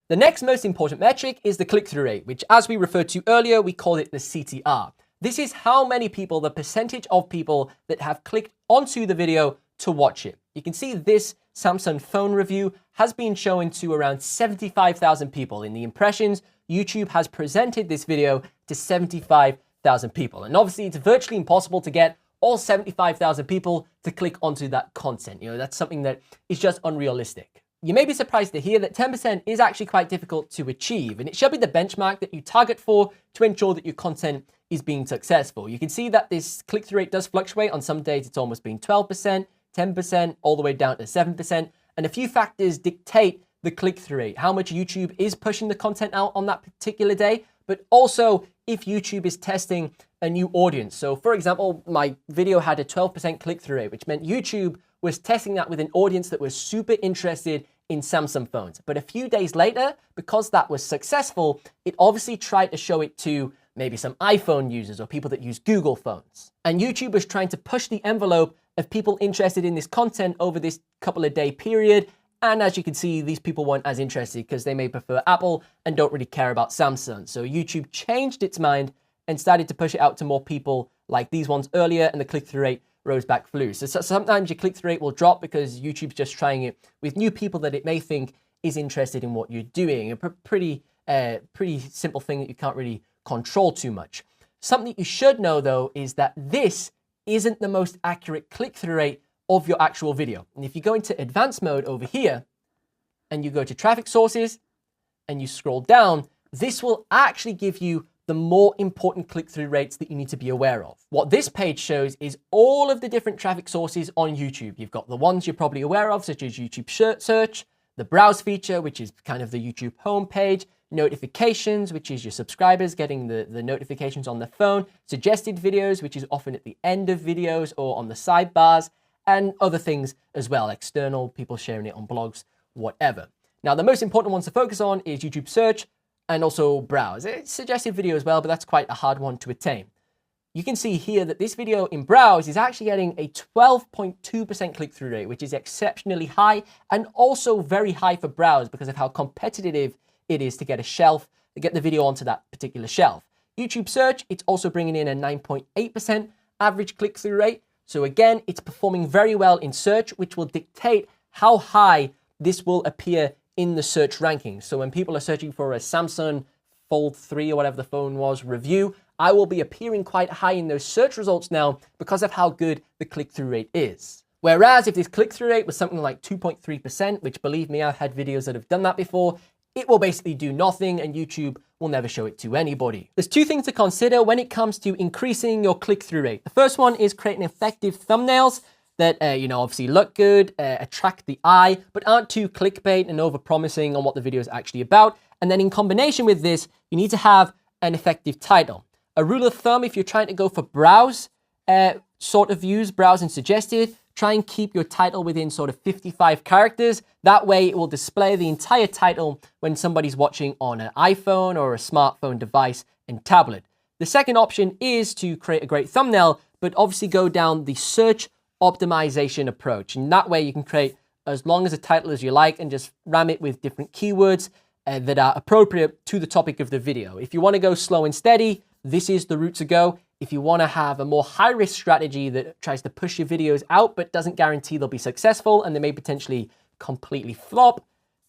The next most important metric is the click-through rate, which, as we referred to earlier, we call it the CTR. This is how many people, the percentage of people that have clicked onto the video to watch it. You can see this Samsung phone review has been shown to around 75,000 people. In the impressions, YouTube has presented this video to 75,000 people. And obviously, it's virtually impossible to get all 75,000 people to click onto that content. That's something that is just unrealistic. You may be surprised to hear that 10% is actually quite difficult to achieve, and it should be the benchmark that you target for to ensure that your content is being successful. You can see that this click-through rate does fluctuate. On some days, it's almost been 12%, 10%, all the way down to 7%, and a few factors dictate the click-through rate, how much YouTube is pushing the content out on that particular day, but also if YouTube is testing a new audience. So for example, my video had a 12% click-through rate, which meant YouTube was testing that with an audience that was super interested in Samsung phones. But a few days later, because that was successful, it obviously tried to show it to maybe some iPhone users or people that use Google phones. And YouTube was trying to push the envelope of people interested in this content over this couple of day period. And as you can see, these people weren't as interested because they may prefer Apple and don't really care about Samsung. So YouTube changed its mind and started to push it out to more people like these ones earlier, and the click-through rate rose back through. So sometimes your click-through rate will drop because YouTube's just trying it with new people that it may think is interested in what you're doing. A pretty simple thing that you can't really control too much. Something you should know though is that this isn't the most accurate click-through rate of your actual video. And if you go into advanced mode over here and you go to traffic sources and you scroll down, this will actually give you the more important click-through rates that you need to be aware of. What this page shows is all of the different traffic sources on YouTube. You've got the ones you're probably aware of, such as YouTube search, the browse feature, which is kind of the YouTube homepage, notifications, which is your subscribers getting the notifications on their phone, suggested videos, which is often at the end of videos or on the sidebars, and other things as well, external, people sharing it on blogs, whatever. Now, the most important ones to focus on is YouTube search and also browse. It's suggested video as well, but that's quite a hard one to attain. You can see here that this video in browse is actually getting a 12.2% click-through rate, which is exceptionally high and also very high for browse because of how competitive it is to get a shelf, to get the video onto that particular shelf. YouTube search, it's also bringing in a 9.8% average click-through rate. So again, it's performing very well in search, which will dictate how high this will appear in the search rankings. So when people are searching for a Samsung Fold 3 or whatever the phone was review, I will be appearing quite high in those search results now because of how good the click-through rate is. Whereas if this click-through rate was something like 2.3%, which believe me, I've had videos that have done that before, it will basically do nothing and YouTube will never show it to anybody. There's two things to consider when it comes to increasing your click-through rate. The first one is creating effective thumbnails that, obviously look good, attract the eye, but aren't too clickbait and over-promising on what the video is actually about. And then in combination with this, you need to have an effective title. A rule of thumb, if you're trying to go for browse sort of views, browse and suggested, try and keep your title within sort of 55 characters. That way it will display the entire title when somebody's watching on an iPhone or a smartphone device and tablet. The second option is to create a great thumbnail, but obviously go down the search optimization approach. And that way you can create as long as a title as you like and just ram it with different keywords that are appropriate to the topic of the video. If you want to go slow and steady, this is the route to go. If you want to have a more high-risk strategy that tries to push your videos out but doesn't guarantee they'll be successful and they may potentially completely flop,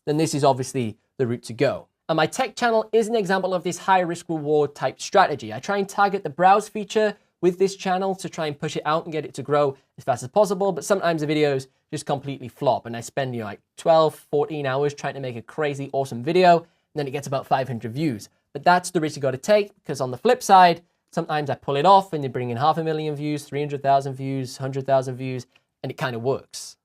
then this is obviously the route to go. And my tech channel is an example of this high-risk reward type strategy. I try and target the browse feature with this channel to try and push it out and get it to grow as fast as possible, but sometimes the videos just completely flop and I spend like 12, 14 hours trying to make a crazy awesome video and then it gets about 500 views. But that's the risk you got to take because on the flip side, sometimes I pull it off and they bring in 500,000 views, 300,000 views, 100,000 views, and it kind of works.